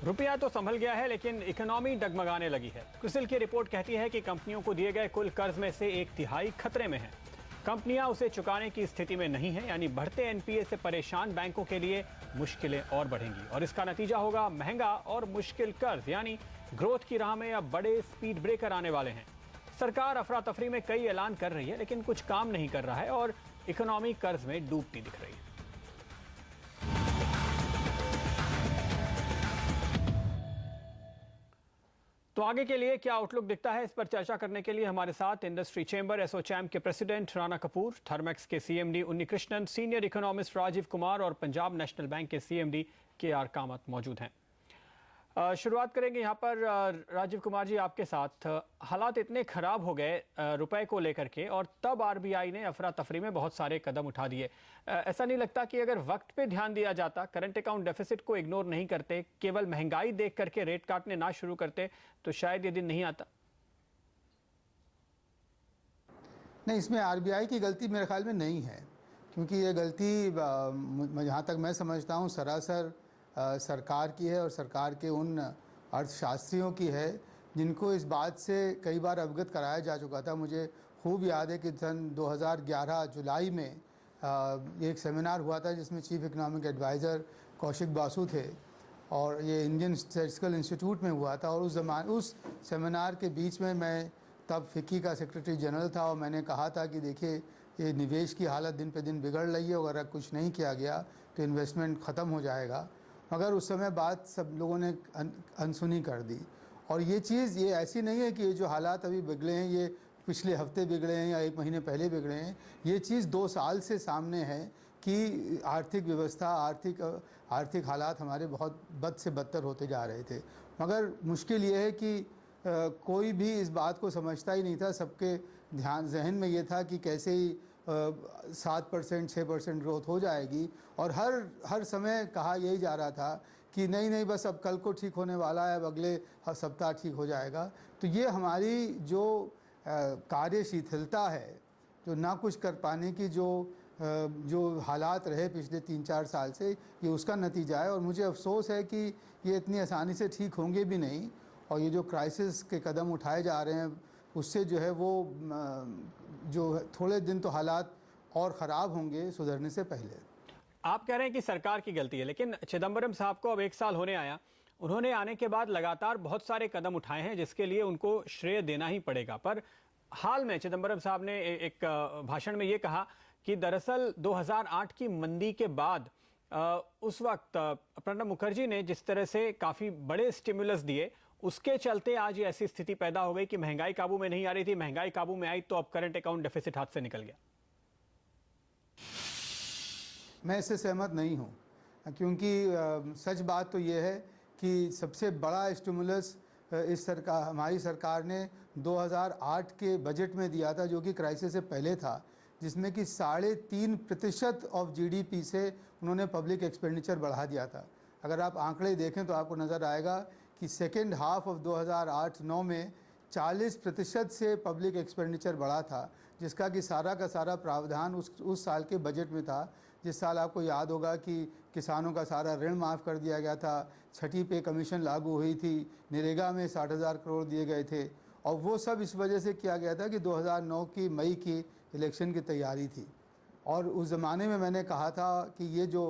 रुपया तो संभल गया है, लेकिन इकोनॉमी डगमगाने लगी है। क्रिसिल की रिपोर्ट कहती है कि कंपनियों को दिए गए कुल कर्ज में से 1/3 खतरे में है। कंपनियां उसे चुकाने की स्थिति में नहीं है, यानी बढ़ते एनपीए से परेशान बैंकों के लिए मुश्किलें और बढ़ेंगी और इसका नतीजा होगा महंगा और मुश्किल कर्ज, यानी ग्रोथ की राह में अब बड़े स्पीड ब्रेकर आने वाले हैं। सरकार अफरा तफरी में कई ऐलान कर रही है, लेकिन कुछ काम नहीं कर रहा है और इकोनॉमी कर्ज में डूबती दिख रही है। तो आगे के लिए क्या आउटलुक दिखता है, इस पर चर्चा करने के लिए हमारे साथ इंडस्ट्री चैम्बर एसोचैम के प्रेसिडेंट राणा कपूर, थर्मेक्स के CMD Unnikrishnan, senior economist Rajiv Kumar और पंजाब नेशनल बैंक के सीएमडी केआर कामत मौजूद हैं। शुरुआत करेंगे यहाँ पर राजीव कुमार जी आपके साथ। हालात इतने खराब हो गए रुपए को लेकर के और तब आरबीआई ने अफरा तफरी में बहुत सारे कदम उठा दिए। ऐसा नहीं लगता कि अगर वक्त पे ध्यान दिया जाता, करंट अकाउंट डेफिसिट को इग्नोर नहीं करते, केवल महंगाई देख करके रेट काटने ना शुरू करते तो शायद ये दिन नहीं आता? नहीं, इसमें आरबीआई की गलती मेरे ख्याल में नहीं है, क्योंकि ये गलती जहाँ तक मैं समझता हूँ सरासर सरकार की है और सरकार के उन अर्थशास्त्रियों की है जिनको इस बात से कई बार अवगत कराया जा चुका था। मुझे खूब याद है कि सन 2011 जुलाई में एक सेमिनार हुआ था जिसमें chief economic adviser Kaushik Basu थे और ये इंडियन स्टैटिस्टिकल इंस्टीट्यूट में हुआ था। और उस सेमिनार के बीच में मैं तब फिक्की का सेक्रेटरी जनरल था और मैंने कहा था कि देखिए ये निवेश की हालत दिन पे दिन बिगड़ रही है और अगर कुछ नहीं किया गया तो इन्वेस्टमेंट ख़त्म हो जाएगा। मगर उस समय बात सब लोगों ने अनसुनी कर दी। और ये चीज़ ये ऐसी नहीं है कि ये जो हालात अभी बिगड़े हैं ये पिछले हफ्ते बिगड़े हैं या 1 महीने पहले बिगड़े हैं। ये चीज़ 2 साल से सामने है कि आर्थिक व्यवस्था, आर्थिक हालात हमारे बहुत बद से बदतर होते जा रहे थे। मगर मुश्किल ये है कि कोई भी इस बात को समझता ही नहीं था। सबके जहन में ये था कि कैसे ही 7% 6% ग्रोथ हो जाएगी और हर समय कहा यही जा रहा था कि नहीं बस अब कल को ठीक होने वाला है, अब अगले सप्ताह ठीक हो जाएगा। तो ये हमारी जो कार्यशीलता है, जो ना कुछ कर पाने की जो हालात रहे पिछले 3-4 साल से, ये उसका नतीजा है। और मुझे अफसोस है कि ये इतनी आसानी से ठीक होंगे भी नहीं और ये जो क्राइसिस के कदम उठाए जा रहे हैं उससे जो है वो जो थोड़े दिन तो हालात और ख़राब होंगे सुधरने से पहले। आप कह रहे हैं कि सरकार की गलती है, लेकिन चिदंबरम साहब को अब 1 साल होने आया। उन्होंने आने के बाद लगातार बहुत सारे कदम उठाए हैं जिसके लिए उनको श्रेय देना ही पड़ेगा। पर हाल में चिदंबरम साहब ने एक भाषण में ये कहा कि दरअसल 2008 की मंदी के बाद उस वक्त प्रणब मुखर्जी ने जिस तरह से काफ़ी बड़े स्टिमुलस दिए, उसके चलते आज ये ऐसी स्थिति पैदा हो गई कि महंगाई काबू में नहीं आ रही थी। महंगाई काबू में आई तो अब करंट अकाउंट डेफिसिट हाथ से निकल गया। मैं इससे सहमत नहीं हूँ, क्योंकि सच बात तो ये है कि सबसे बड़ा स्टिमुलस हमारी सरकार ने 2008 के बजट में दिया था, जो कि क्राइसिस से पहले था, जिसमें कि 3.5% ऑफ जीडीपी से उन्होंने पब्लिक एक्सपेंडिचर बढ़ा दिया था। अगर आप आंकड़े देखें तो आपको नज़र आएगा कि सेकेंड हाफ ऑफ 2008-9 में 40% से पब्लिक एक्सपेंडिचर बढ़ा था, जिसका कि सारा का सारा प्रावधान उस साल के बजट में था। जिस साल आपको याद होगा कि किसानों का सारा ऋण माफ़ कर दिया गया था, छठी पे कमीशन लागू हुई थी, नरेगा में 60,000 करोड़ दिए गए थे। और वो सब इस वजह से किया गया था कि 2009 की मई की इलेक्शन की तैयारी थी। और उस ज़माने में मैंने कहा था कि ये जो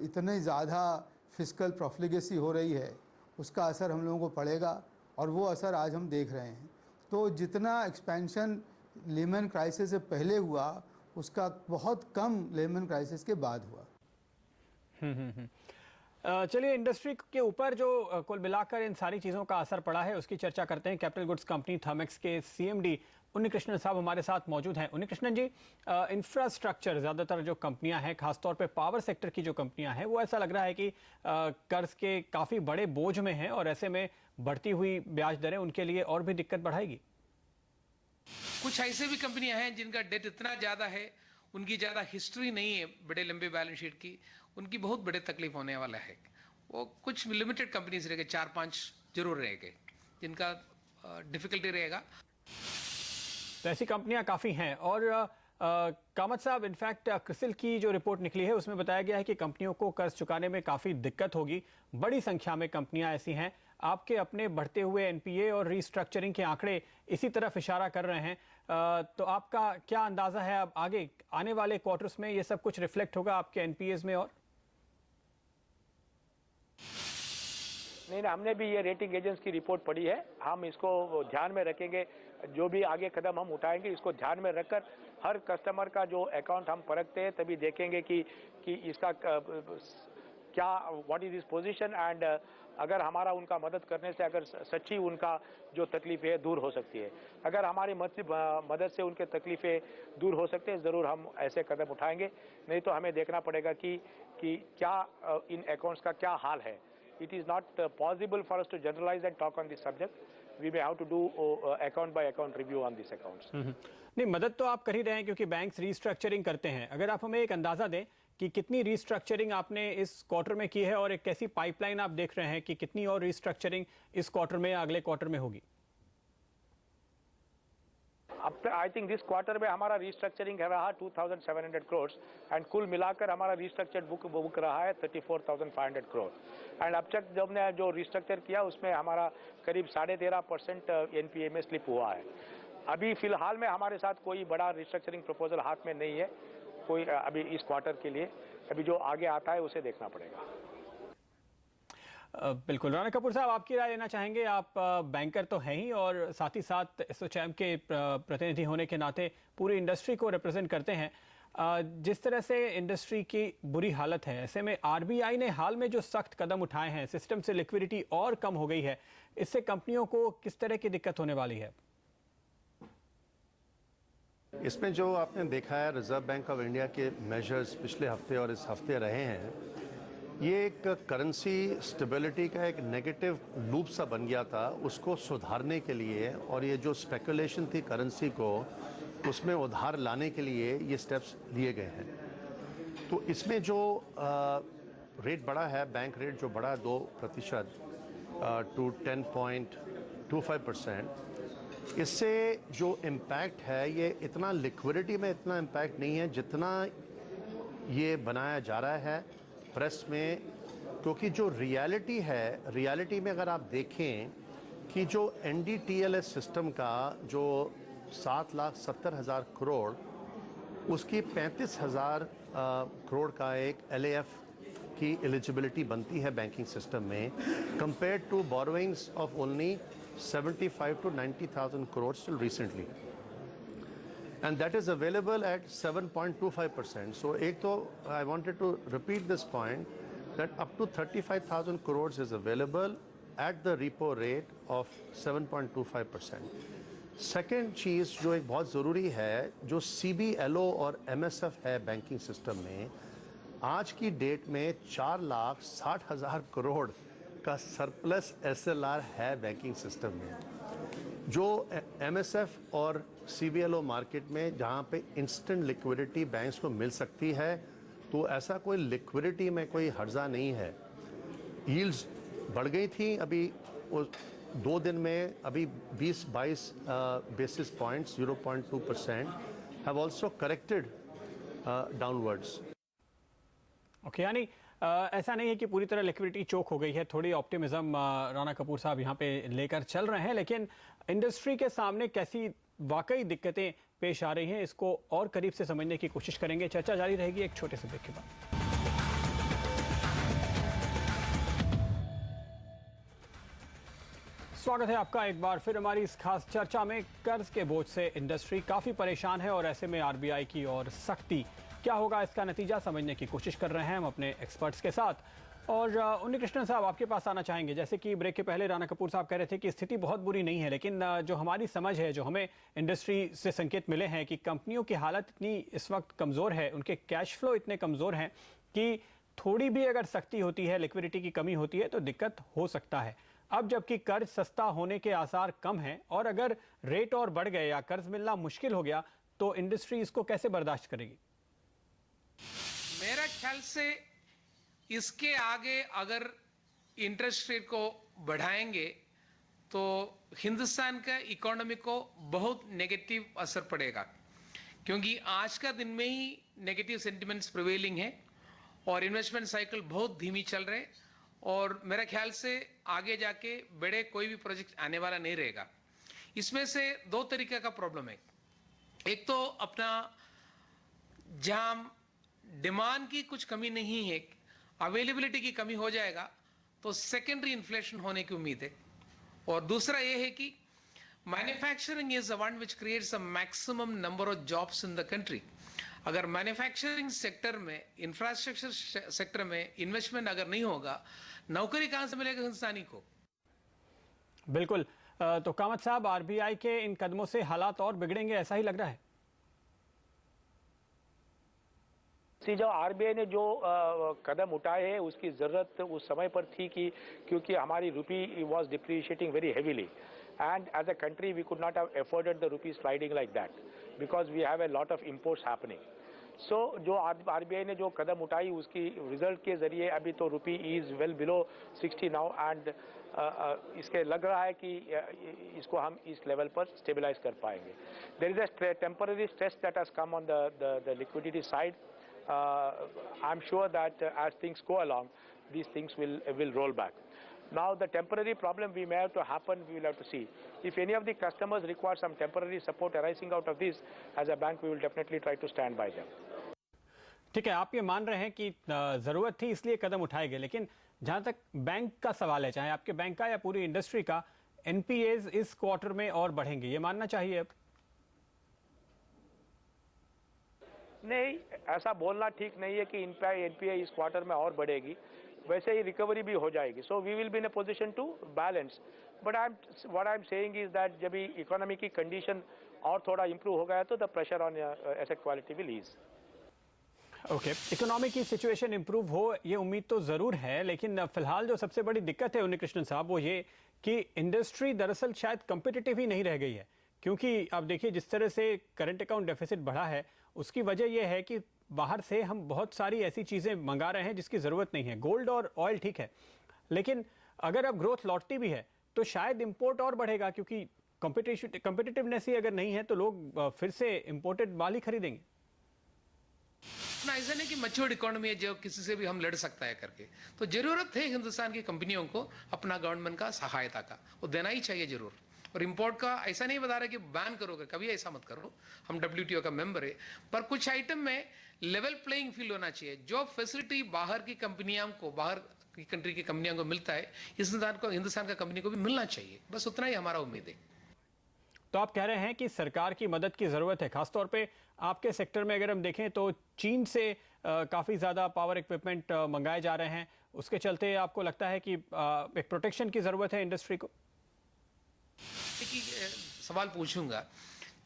इतनी ज़्यादा फिस्कल प्रोफ्लिगेसी हो रही है उसका असर हम लोगों को पड़ेगा और वो असर आज हम देख रहे हैं। तो जितना एक्सपेंशन लेमन क्राइसिस से पहले हुआ उसका बहुत कम लेमन क्राइसिस के बाद हुआ। चलिए, इंडस्ट्री के ऊपर जो कुल मिलाकर इन सारी चीज़ों का असर पड़ा है उसकी चर्चा करते हैं। कैपिटल गुड्स कंपनी थर्मेक्स के सीएमडी उन्नीकृष्णन साहब हमारे साथ मौजूद हैं। उन्नीकृष्णन जी, इंफ्रास्ट्रक्चर ज़्यादातर जो कंपनियां हैं, खासतौर पे पावर सेक्टर की जो कंपनियां हैं, वो ऐसा लग रहा है कि कर्ज के काफ़ी बड़े बोझ में हैं और ऐसे में बढ़ती हुई ब्याज दरें उनके लिए और भी दिक्कत बढ़ाएगी। कुछ ऐसे भी कंपनियां हैं जिनका डेट इतना ज़्यादा है, उनकी ज़्यादा हिस्ट्री नहीं है बड़े लंबे बैलेंस शीट की, उनकी बहुत बड़े तकलीफ होने वाला है। वो कुछ लिमिटेड कंपनीज रहेंगे, 4-5 जरूर रहेंगे जिनका डिफिकल्टी रहेगा। तो ऐसी कंपनियां काफ़ी हैं और कामत साहब, इनफैक्ट क्रिसिल की जो रिपोर्ट निकली है उसमें बताया गया है कि कंपनियों को कर्ज चुकाने में काफ़ी दिक्कत होगी। बड़ी संख्या में कंपनियां ऐसी हैं। आपके अपने बढ़ते हुए एनपीए और रीस्ट्रक्चरिंग के आंकड़े इसी तरफ इशारा कर रहे हैं। तो आपका क्या अंदाज़ा है, अब आगे आने वाले क्वार्टर्स में ये सब कुछ रिफ्लेक्ट होगा आपके एनपीएज में? और नहीं, हमने भी ये रेटिंग एजेंट्स की रिपोर्ट पढ़ी है। हम इसको ध्यान में रखेंगे। जो भी आगे कदम हम उठाएंगे इसको ध्यान में रखकर हर कस्टमर का जो अकाउंट हम परखते हैं तभी देखेंगे कि इसका क्या, what is this position, and अगर हमारा उनका मदद करने से अगर सच्ची उनका जो तकलीफ है दूर हो सकती है, अगर हमारी मदद से उनके तकलीफें दूर हो सकते हैं, ज़रूर हम ऐसे कदम उठाएंगे। नहीं तो हमें देखना पड़ेगा कि क्या इन अकाउंट्स का क्या हाल है। It is not possible for us to generalize and talk on this subject. We may have to do account by account review on these accounts. नहीं, मदद तो आप कर ही रहे हैं क्योंकि बैंक्स रीस्ट्रक्चरिंग करते हैं। अगर आप हमें एक अंदाजा दें कि कितनी रीस्ट्रक्चरिंग आपने इस क्वार्टर में की है और एक कैसी पाइपलाइन आप देख रहे हैं कि कितनी और रीस्ट्रक्चरिंग इस क्वार्टर में या अगले क्वार्टर में होगी? अब तक आई थिंक दिस क्वार्टर में हमारा रीस्ट्रक्चरिंग रहा 2,700 करोड़ एंड कुल मिलाकर हमारा रीस्ट्रक्चर्ड बुक रहा है 34,500 करोड़। एंड अब तक जब ने जो रीस्ट्रक्चर किया उसमें हमारा करीब 13.5% एनपीए में स्लिप हुआ है। अभी फिलहाल में हमारे साथ कोई बड़ा रीस्ट्रक्चरिंग प्रपोजल हाथ में नहीं है कोई अभी इस क्वार्टर के लिए। अभी जो आगे आता है उसे देखना पड़ेगा। बिल्कुल। राणा कपूर साहब, आपकी राय लेना चाहेंगे। आप बैंकर तो हैं ही और साथ ही साथ एसोचैम के प्रतिनिधि होने के नाते पूरी इंडस्ट्री को रिप्रेजेंट करते हैं। जिस तरह से इंडस्ट्री की बुरी हालत है, ऐसे में आरबीआई ने हाल में जो सख्त कदम उठाए हैं, सिस्टम से लिक्विडिटी और कम हो गई है, इससे कंपनियों को किस तरह की दिक्कत होने वाली है? इसमें जो आपने देखा है रिजर्व बैंक ऑफ इंडिया के मेजर्स पिछले हफ्ते और इस हफ्ते रहे हैं, ये एक करेंसी स्टेबिलिटी का एक नेगेटिव लूप सा बन गया था, उसको सुधारने के लिए और ये जो स्पेकुलेशन थी करेंसी को उसमें उधार लाने के लिए ये स्टेप्स लिए गए हैं। तो इसमें जो रेट बढ़ा है, बैंक रेट जो बढ़ा 2% टू 10.25%, इससे जो इम्पैक्ट है ये इतना लिक्विडिटी में इतना इम्पैक्ट नहीं है जितना ये बनाया जा रहा है प्रेस में। क्योंकि जो रियलिटी है, रियलिटी में अगर आप देखें कि जो एनडीटीएलएस सिस्टम का जो 7,70,000 करोड़, उसकी 35,000 करोड़ का एक एलएएफ की एलिजिबिलिटी बनती है बैंकिंग सिस्टम में, compare to borrowings of only 75 to 90,000 crores till recently, and that is available at 7.25%. So एक तो I wanted to repeat this point that up to 35,000 crores is available at the repo rate of 7.25%. Second चीज़ जो एक बहुत ज़रूरी है, जो CBLO और MSF है बैंकिंग सिस्टम में, आज की डेट में 4,60,000 करोड़ का सरप्लस SLR है बैंकिंग सिस्टम में। जो MSF और CBLO मार्केट में जहाँ पे इंस्टेंट लिक्विडिटी बैंक्स को मिल सकती है, तो ऐसा कोई लिक्विडिटी में कोई हर्जा नहीं है। यील्ड्स बढ़ गई थी अभी 2 दिन में, अभी 20-22 basis points 0.2% have also corrected downwards. Okay, यानी ऐसा नहीं है कि पूरी तरह लिक्विडिटी चोक हो गई है। थोड़ी ऑप्टिमिज्म राणा कपूर साहब यहाँ पे लेकर चल रहे हैं, लेकिन इंडस्ट्री के सामने कैसी वाकई दिक्कतें पेश आ रही हैं, इसको और करीब से समझने की कोशिश करेंगे। चर्चा जारी रहेगी एक छोटे से ब्रेक के बाद। स्वागत है आपका एक बार फिर हमारी इस खास चर्चा में। कर्ज के बोझ से इंडस्ट्री काफी परेशान है और ऐसे में आरबीआई की और सख्ती, क्या होगा इसका नतीजा, समझने की कोशिश कर रहे हैं हम अपने एक्सपर्ट्स के साथ। और उन्नीकृष्णन साहब, आपके पास आना चाहेंगे। जैसे कि ब्रेक के पहले राणा कपूर साहब कह रहे थे कि स्थिति बहुत बुरी नहीं है, लेकिन जो हमारी समझ है, जो हमें इंडस्ट्री से संकेत मिले हैं कि कंपनियों की हालत इतनी इस वक्त कमज़ोर है, उनके कैश फ्लो इतने कमज़ोर हैं कि थोड़ी भी अगर सख्ती होती है, लिक्विडिटी की कमी होती है तो दिक्कत हो सकता है। अब जबकि कर्ज सस्ता होने के आसार कम हैं और अगर रेट और बढ़ गए या कर्ज मिलना मुश्किल हो गया तो इंडस्ट्री इसको कैसे बर्दाश्त करेगी? मेरा ख्याल से इसके आगे अगर इंटरेस्ट रेट को बढ़ाएंगे तो हिंदुस्तान का इकोनॉमी को बहुत नेगेटिव असर पड़ेगा, क्योंकि आज का दिन में ही नेगेटिव सेंटिमेंट्स प्रिवेलिंग है और इन्वेस्टमेंट साइकिल बहुत धीमी चल रहे और मेरा ख्याल से आगे जाके बड़े कोई भी प्रोजेक्ट आने वाला नहीं रहेगा। इसमें से दो तरीके का प्रॉब्लम है। एक तो अपना जहां डिमांड की कुछ कमी नहीं है, अवेलेबिलिटी की कमी हो जाएगा तो सेकेंडरी इन्फ्लेशन होने की उम्मीद है। और दूसरा ये है कि manufacturing is the one which creates a maximum number of jobs in the country. अगर मैन्युफैक्चरिंग सेक्टर में, इंफ्रास्ट्रक्चर सेक्टर में इन्वेस्टमेंट अगर नहीं होगा, नौकरी कहां से मिलेगा हिंदुस्तानी को? बिल्कुल। तो कामत साहब, आरबीआई के इन कदमों से हालात और बिगड़ेंगे, ऐसा ही लग रहा है? जो आरबीआई ने जो कदम उठाए हैं उसकी जरूरत उस समय पर थी क्योंकि हमारी rupee was depreciating very heavily and as a country we could not have afforded the rupee sliding like that because we have a lot of imports happening. So जो आरबीआई ने जो कदम उठाई उसकी रिजल्ट के जरिए अभी तो रुपी is well below 60 now and इसके लग रहा है कि इसको हम इस लेवल पर स्टेबलाइज कर पाएंगे। There is a temporary stress that has come on the liquidity side. I'm sure that as things go along, these things will roll back. Now, the temporary problem we may have to happen, we will have to see. If any of the customers require some temporary support arising out of this, as a bank, we will definitely try to stand by them. ठीक है, आप ये मान रहे हैं कि जरूरत थी इसलिए कदम उठाए गए, लेकिन जहां तक बैंक का सवाल है, चाहे आपके बैंक का या पूरी इंडस्ट्री का, एनपीएज इस क्वार्टर में और बढ़ेंगे, ये मानना चाहिए अब? नहीं, ऐसा बोलना ठीक नहीं है कि एनपीए इस क्वार्टर में और बढ़ेगी, वैसे ही रिकवरी भी हो जाएगी। So we will be in a position to balance, but what I am saying is that जब इकोनॉमी की कंडीशन और थोड़ा इंप्रूव हो गया तो the pressure on asset quality will ease. Okay, economy की सिचुएशन इंप्रूव हो ये उम्मीद तो जरूर है, लेकिन फिलहाल जो सबसे बड़ी दिक्कत है उन्नीकृष्णन साहब वो ये कि इंडस्ट्री दरअसल शायद कम्पिटिटिव ही नहीं रह गई है। क्योंकि आप देखिए जिस तरह से करंट अकाउंट डेफिसिट बढ़ा है उसकी वजह यह है कि बाहर से हम बहुत सारी ऐसी चीजें मंगा रहे हैं जिसकी जरूरत नहीं है। गोल्ड और ऑयल ठीक है, लेकिन अगर अब ग्रोथ लौटती भी है तो शायद इंपोर्ट और बढ़ेगा, क्योंकि कॉम्पिटिटिवनेस ही अगर नहीं है तो लोग फिर से इंपोर्टेड माल ही खरीदेंगे। ऐसा नहीं कि मैच्योर्ड इकोनॉमी है जो किसी से भी हम लड़ सकता है करके, तो जरूरत है हिंदुस्तान की कंपनियों को अपना गवर्नमेंट का सहायता का, वो देना ही चाहिए जरूर। और इंपोर्ट का ऐसा नहीं बता रहा कि बैन करोगे, कभी ऐसा मत करो, हम WTO का मेंबर है, पर कुछ आइटम में लेवल प्लेइंग फील्ड होना चाहिए। जो फैसिलिटी बाहर की कंपनियों को, बाहर की कंट्री की कंपनियों को मिलता है, हिंदुस्तान का कंपनी को भी मिलना चाहिए, बस उतना ही हमारा उम्मीद है। तो आप कह रहे हैं कि सरकार की मदद की जरूरत है, खासतौर पे आपके सेक्टर में अगर हम देखें तो चीन से काफी ज्यादा पावर इक्विपमेंट मंगाए जा रहे हैं, उसके चलते आपको लगता है कि एक प्रोटेक्शन की जरूरत है इंडस्ट्री को? सवाल पूछूंगा,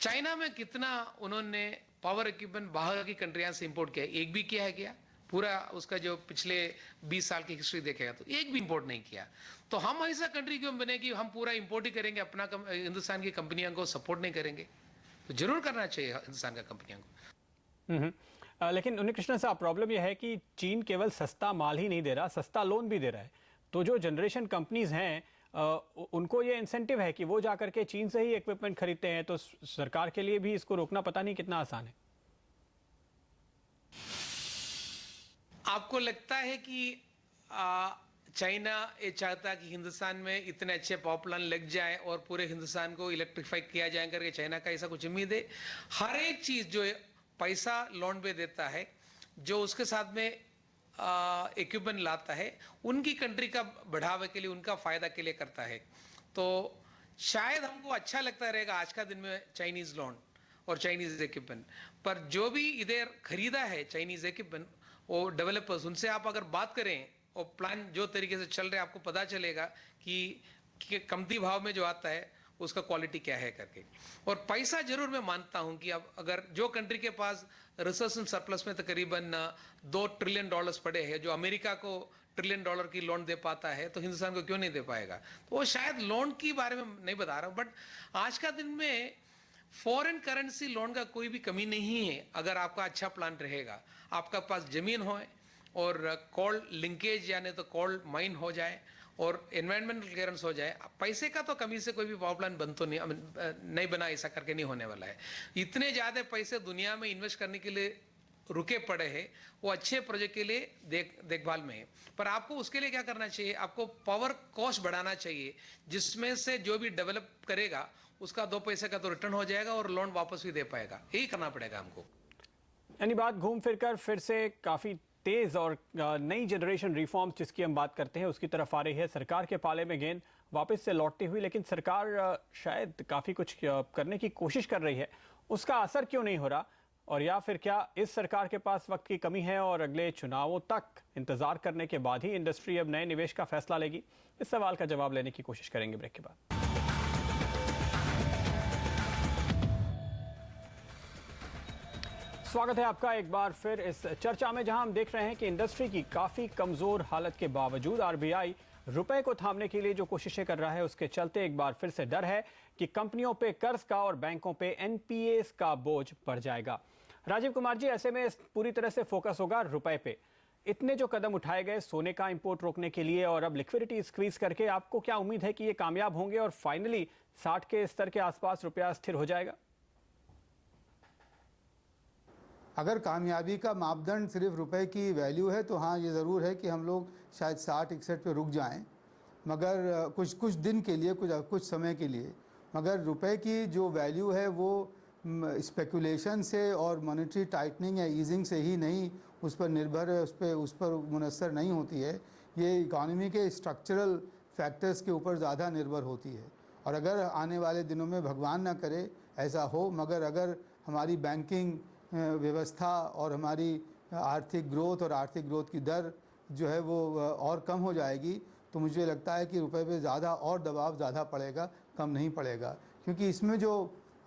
चाइना में कितना उन्होंने पावर इक्विपमेंट बाहर की कंट्रियां से इंपोर्ट किया? एक भी किया है क्या? पूरा उसका जो पिछले 20 साल की हिस्ट्री देखेगा तो एक भी इंपोर्ट नहीं किया। तो हम ऐसा कंट्री क्यों बने कि हम पूरा इंपोर्ट ही करेंगे, अपना हिंदुस्तान की कंपनियों को सपोर्ट नहीं करेंगे? तो जरूर करना चाहिए हिंदुस्तान का कंपनियों को। लेकिन उन्नीकृष्णन साहब, प्रॉब्लम यह है कि चीन केवल सस्ता माल ही नहीं दे रहा, सस्ता लोन भी दे रहा है। तो जो जनरेशन कंपनीज हैं उनको ये इंसेंटिव है कि वो जाकर के चीन से ही इक्विपमेंट खरीदते हैं, तो सरकार के लिए भी इसको रोकना पता नहीं कितना आसान है। आपको लगता है कि चाइना ये चाहता कि हिंदुस्तान में इतने अच्छे पावर प्लांट लग जाए और पूरे हिंदुस्तान को इलेक्ट्रीफाई किया जाए करके चाइना का ऐसा कुछ उम्मीद है? हर एक चीज जो पैसा लोन पे देता है, जो उसके साथ में इक्विपमेंट लाता है, उनकी कंट्री का बढ़ावे के लिए, उनका फायदा के लिए करता है। तो शायद हमको अच्छा लगता रहेगा आज का दिन में चाइनीज लोन और चाइनीज इक्विपमेंट, पर जो भी इधर खरीदा है चाइनीज इक्विपमेंट, वो डेवलपर्स, उनसे आप अगर बात करें और प्लान जो तरीके से चल रहे हैं, आपको पता चलेगा कि कमती भाव में जो आता है उसका क्वालिटी क्या है करके। और पैसा जरूर मैं मानता हूं कि अब अगर जो कंट्री के पास रिसर्च एंड सरप्लस में तकरीबन $2 ट्रिलियन पड़े हैं, जो अमेरिका को $1 ट्रिलियन की लोन दे पाता है, तो हिंदुस्तान को क्यों नहीं दे पाएगा? तो वो शायद लोन की बारे में नहीं बता रहा हूं, बट आज का दिन में फॉरेन करेंसी लोन का कोई भी कमी नहीं है। अगर आपका अच्छा प्लान रहेगा, आपका पास जमीन हो और कोल लिंकेज यानी तो कोल माइन हो जाए और एनवायरमेंटल क्लियरेंस हो जाए। पैसे का तो कमी से कोई भी पावर प्लांट बन तो नहीं बना, ऐसा करके नहीं होने वाला है। इतने ज्यादा पैसे दुनिया में इन्वेस्ट करने के लिए रुके पड़े हैं, वो अच्छे प्रोजेक्ट के लिए देखभाल में है। पर आपको उसके लिए क्या करना चाहिए, आपको पावर कॉस्ट बढ़ाना चाहिए, जिसमें से जो भी डेवलप करेगा उसका 2 पैसे का तो रिटर्न हो जाएगा और लोन वापस भी दे पाएगा। यही करना पड़ेगा हमको। यानी बात घूम फिर कर फिर से काफी तेज और नई जनरेशन रिफॉर्म्स जिसकी हम बात करते हैं उसकी तरफ आ रही है। सरकार के पाले में गेंद वापस से लौटती हुई, लेकिन सरकार शायद काफी कुछ करने की कोशिश कर रही है, उसका असर क्यों नहीं हो रहा? और या फिर क्या इस सरकार के पास वक्त की कमी है और अगले चुनावों तक इंतजार करने के बाद ही इंडस्ट्री अब नए निवेश का फैसला लेगी? इस सवाल का जवाब लेने की कोशिश करेंगे ब्रेक के बाद। स्वागत है आपका एक बार फिर इस चर्चा में, जहां हम देख रहे हैं कि इंडस्ट्री की काफी कमजोर हालत के बावजूद आरबीआई रुपए को थामने के लिए जो कोशिशें कर रहा है, उसके चलते एक बार फिर से डर है कि कंपनियों पे कर्ज का और बैंकों पे एनपीएस का बोझ बढ़ जाएगा। राजीव कुमार जी, ऐसे में पूरी तरह से फोकस होगा रुपए पे। इतने जो कदम उठाए गए सोने का इंपोर्ट रोकने के लिए और अब लिक्विडिटी स्क्वीज करके, आपको क्या उम्मीद है कि ये कामयाब होंगे और फाइनली 60 के स्तर के आसपास रुपया स्थिर हो जाएगा? अगर कामयाबी का मापदंड सिर्फ रुपए की वैल्यू है तो हाँ, ये ज़रूर है कि हम लोग शायद 60-61 पे रुक जाएं, मगर कुछ दिन के लिए, कुछ समय के लिए। मगर रुपए की जो वैल्यू है वो स्पेकुलेशन से और मॉनेटरी टाइटनिंग या ईजिंग से ही नहीं उस पर निर्भर है, उस पर मुनस्सर नहीं होती है। ये इकॉनमी के स्ट्रक्चरल फैक्टर्स के ऊपर ज़्यादा निर्भर होती है। और अगर आने वाले दिनों में भगवान ना करे ऐसा हो, मगर अगर हमारी बैंकिंग व्यवस्था और हमारी आर्थिक ग्रोथ की दर जो है वो और कम हो जाएगी, तो मुझे लगता है कि रुपए पे ज़्यादा और दबाव ज़्यादा पड़ेगा, कम नहीं पड़ेगा। क्योंकि इसमें जो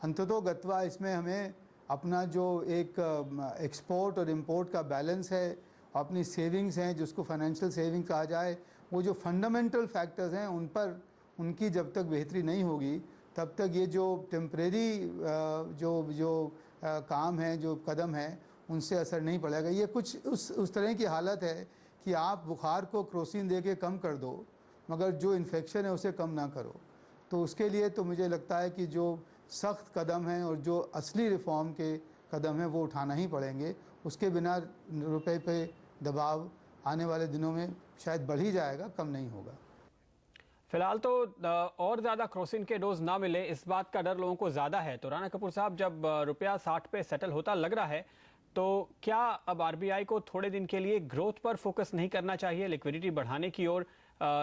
अंततोगत्वा इसमें हमें अपना जो एक एक्सपोर्ट और इंपोर्ट का बैलेंस है, अपनी सेविंग्स हैं जिसको फाइनेंशियल सेविंग कहा जाए, वो जो फंडामेंटल फैक्टर्स हैं उनकी जब तक बेहतरी नहीं होगी तब तक ये जो टेम्परेरी जो काम है, जो कदम है, उनसे असर नहीं पड़ेगा। ये कुछ उस तरह की हालत है कि आप बुखार को क्रोसिन दे के कम कर दो, मगर जो इन्फेक्शन है उसे कम ना करो। तो उसके लिए तो मुझे लगता है कि जो सख्त कदम हैं और जो असली रिफॉर्म के कदम हैं वो उठाना ही पड़ेंगे। उसके बिना रुपए पे दबाव आने वाले दिनों में शायद बढ़ ही जाएगा, कम नहीं होगा। फिलहाल तो और ज़्यादा क्रोसिन के डोज ना मिले, इस बात का डर लोगों को ज़्यादा है। तो राणा कपूर साहब, जब रुपया 60 पे सेटल होता लग रहा है, तो क्या अब आरबीआई को थोड़े दिन के लिए ग्रोथ पर फोकस नहीं करना चाहिए, लिक्विडिटी बढ़ाने की ओर,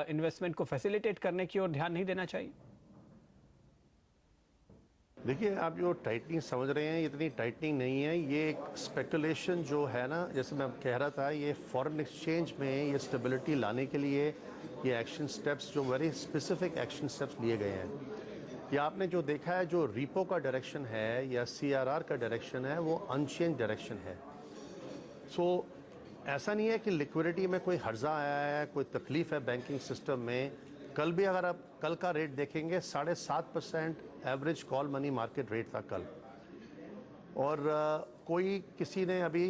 इन्वेस्टमेंट को फैसिलिटेट करने की ओर ध्यान नहीं देना चाहिए? देखिए, आप जो टाइटनिंग समझ रहे हैं, इतनी टाइटनिंग नहीं है। ये एक स्पेकुलेशन जो है ना, जैसे मैं कह रहा था, ये फॉरेन एक्सचेंज में ये स्टेबिलिटी लाने के लिए ये एक्शन स्टेप्स, जो वेरी स्पेसिफिक एक्शन स्टेप्स लिए गए हैं। या आपने जो देखा है, जो रीपो का डायरेक्शन है या सीआरआर का डायरेक्शन है, वो अनचेंज डायरेक्शन है। सो ऐसा नहीं है कि लिक्विडिटी में कोई हर्जा आया है, कोई तकलीफ है बैंकिंग सिस्टम में। कल भी अगर आप कल का रेट देखेंगे, 7.5% average call money market rate था कल। और कोई किसी ने अभी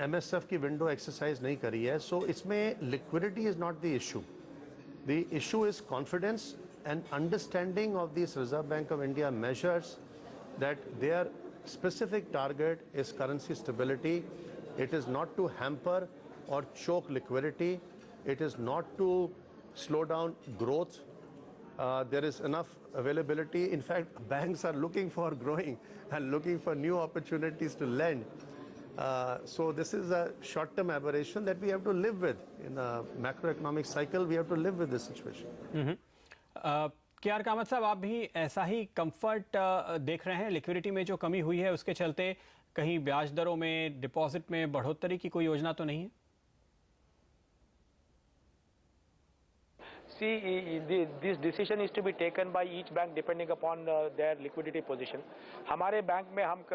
एमएसएफ की विंडो एक्सरसाइज नहीं करी है। सो इसमें liquidity is not the issue. The issue is confidence and understanding of these Reserve Bank of India measures, that their specific target is currency stability. It is not to hamper or choke liquidity. It is not to slow down growth. There is enough availability. In fact, banks are looking for growing and looking for new opportunities to lend. So this is a short-term aberration that we have to live with. In a macroeconomic cycle, we have to live with this situation. के are Kamat साहब, आप भी ऐसा ही comfort देख रहे हैं? Liquidity में जो कमी हुई है उसके चलते कहीं ब्याज दरों में, डिपॉजिट में बढ़ोतरी की कोई योजना तो नहीं है? See, this decision is to be taken by each bank depending upon their liquidity position. हमारे बैंक में हम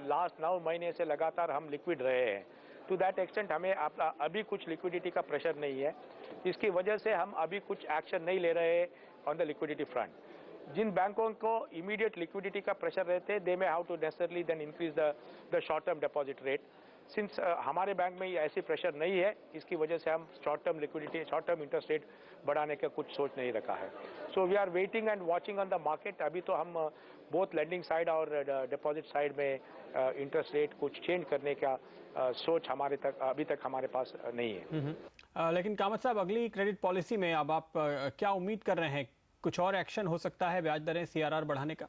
लास्ट 9 महीने से लगातार हम लिक्विड रहे हैं। टू दैट एक्सटेंट हमें अभी कुछ लिक्विडिटी का प्रेशर नहीं है। इसकी वजह से हम अभी कुछ एक्शन नहीं ले रहे ऑन द लिक्विडिटी फ्रंट। जिन बैंकों को इमीडिएट लिक्विडिटी का प्रेशर रहते हैं, they may have to necessarily then increase the short term deposit rate. Since हमारे बैंक में ये ऐसी प्रेशर नहीं है, इसकी वजह से हम short term liquidity, short term interest rate बढ़ाने का कुछ सोच नहीं रखा है. So we are waiting and watching on the market. अभी तो हम बोथ लेंडिंग साइड और डिपॉजिट साइड में इंटरेस्ट रेट कुछ चेंज करने का सोच अभी तक हमारे पास नहीं है. लेकिन कामत साहब, अगली क्रेडिट पॉलिसी में अब आप क्या उम्मीद कर रहे हैं? कुछ और एक्शन हो सकता है ब्याज दरें CRR बढ़ाने का?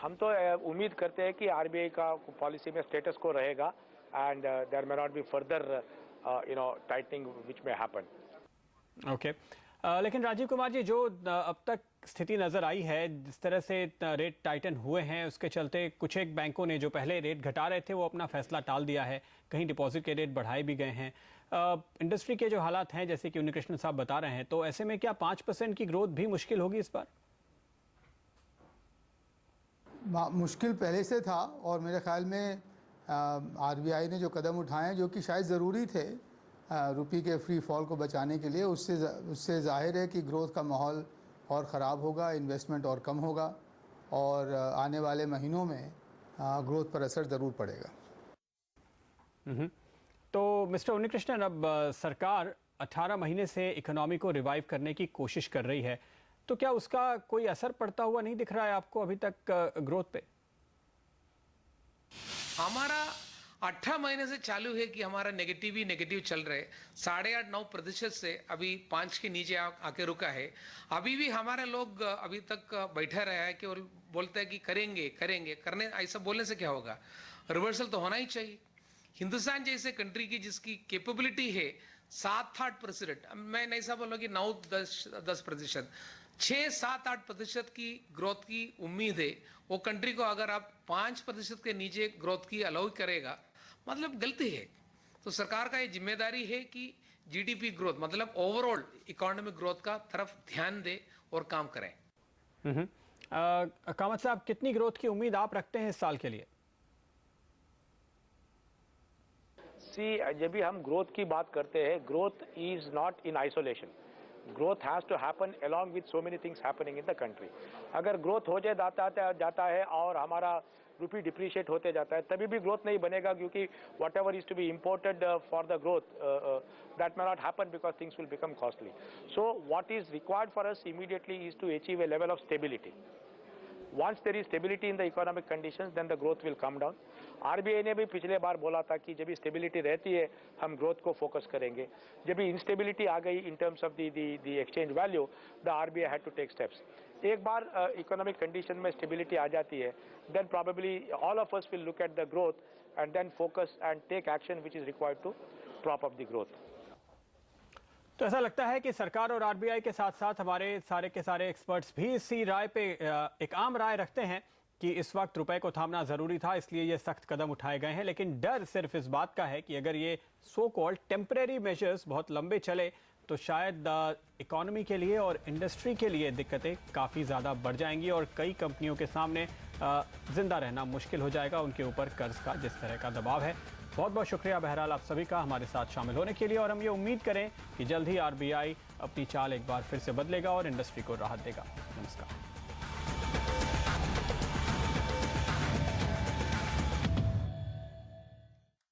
हम तो उम्मीद करते हैं कि आरबीआई का पॉलिसी में स्टेटस को रहेगा and there may not be further tightening which may happen. Okay. लेकिन राजीव कुमार जी, जो अब तक स्थिति नजर आई है, जिस तरह से रेट टाइटन हुए हैं, उसके चलते कुछ एक बैंकों ने जो पहले रेट घटा रहे थे वो अपना फैसला टाल दिया है. कहीं डिपॉजिट के रेट बढ़ाए भी गए हैं. इंडस्ट्री के जो हालात हैं, जैसे कि उन्नीकृष्णन साहब बता रहे हैं, तो ऐसे में क्या 5% की ग्रोथ भी मुश्किल होगी इस बार? मुश्किल पहले से था और मेरे ख्याल में आरबीआई ने जो कदम उठाए हैं, जो कि शायद ज़रूरी थे रुपये के फ्री फॉल को बचाने के लिए, उससे जाहिर है कि ग्रोथ का माहौल और ख़राब होगा, इन्वेस्टमेंट और कम होगा और आने वाले महीनों में ग्रोथ पर असर ज़रूर पड़ेगा. तो मिस्टर उन्नीकृष्णन, अब सरकार 18 महीने से इकोनॉमी को रिवाइव करने की कोशिश कर रही है, तो क्या उसका कोई असर पड़ता हुआ नहीं दिख रहा है आपको अभी तक ग्रोथ पे? हमारा 18 महीने से चालू है कि हमारा नेगेटिव चल रहे. 8.5-9% से अभी 5 के नीचे आके रुका है. अभी भी हमारे लोग अभी तक बैठे रहे हैं कि और बोलते हैं कि करेंगे करने. ऐसा बोलने से क्या होगा? रिवर्सल तो होना ही चाहिए. हिंदुस्तान जैसे कंट्री की जिसकी कैपेबिलिटी है 7-8%, मैं नहीं सा बोलूँ कि 9-10%, 6-7-8% की ग्रोथ की उम्मीद है. वो कंट्री को अगर आप 5% के नीचे ग्रोथ की अलाउ करेगा, मतलब गलती है. तो सरकार का ये जिम्मेदारी है कि जीडीपी ग्रोथ, मतलब ओवरऑल इकोनॉमिक ग्रोथ का तरफ ध्यान दे और काम करें. कामत साहब, कितनी ग्रोथ की उम्मीद आप रखते हैं इस साल के लिए? जब भी हम ग्रोथ की बात करते हैं, growth is not in isolation. Growth has to happen along with so many things happening in the country. अगर ग्रोथ हो जाता है और हमारा रुपी डिप्रिशिएट होते जाता है, तभी भी ग्रोथ नहीं बनेगा, क्योंकि whatever is to be imported for the growth that may not happen because things will become costly. So what is required for us immediately is to achieve a level of stability. Once there is stability in the economic conditions, then the growth will come down. RBI ने भी पिछले बार बोला था कि जब भी stability रहती है हम ग्रोथ को फोकस करेंगे. जब भी इंस्टेबिलिटी आ गई in terms of the exchange value, the RBI had to take steps. एक बार इकोनॉमिक कंडीशन में स्टेबिलिटी आ जाती है, then probably all of us will look at the growth and then focus and take action which is required to prop up the growth. तो ऐसा लगता है कि सरकार और आरबीआई के साथ साथ हमारे सारे के सारे एक्सपर्ट्स भी इसी राय पे एक आम राय रखते हैं कि इस वक्त रुपए को थामना जरूरी था, इसलिए ये सख्त कदम उठाए गए हैं. लेकिन डर सिर्फ इस बात का है कि अगर ये सो कॉल्ड टेम्परेरी मेजर्स बहुत लंबे चले तो शायद इकोनॉमी के लिए और इंडस्ट्री के लिए दिक्कतें काफ़ी ज़्यादा बढ़ जाएंगी और कई कंपनियों के सामने जिंदा रहना मुश्किल हो जाएगा, उनके ऊपर कर्ज का जिस तरह का दबाव है. बहुत बहुत शुक्रिया बहरहाल आप सभी का हमारे साथ शामिल होने के लिए, और हम ये उम्मीद करें कि जल्द ही आरबीआई अपनी चाल एक बार फिर से बदलेगा और इंडस्ट्री को राहत देगा. नमस्कार.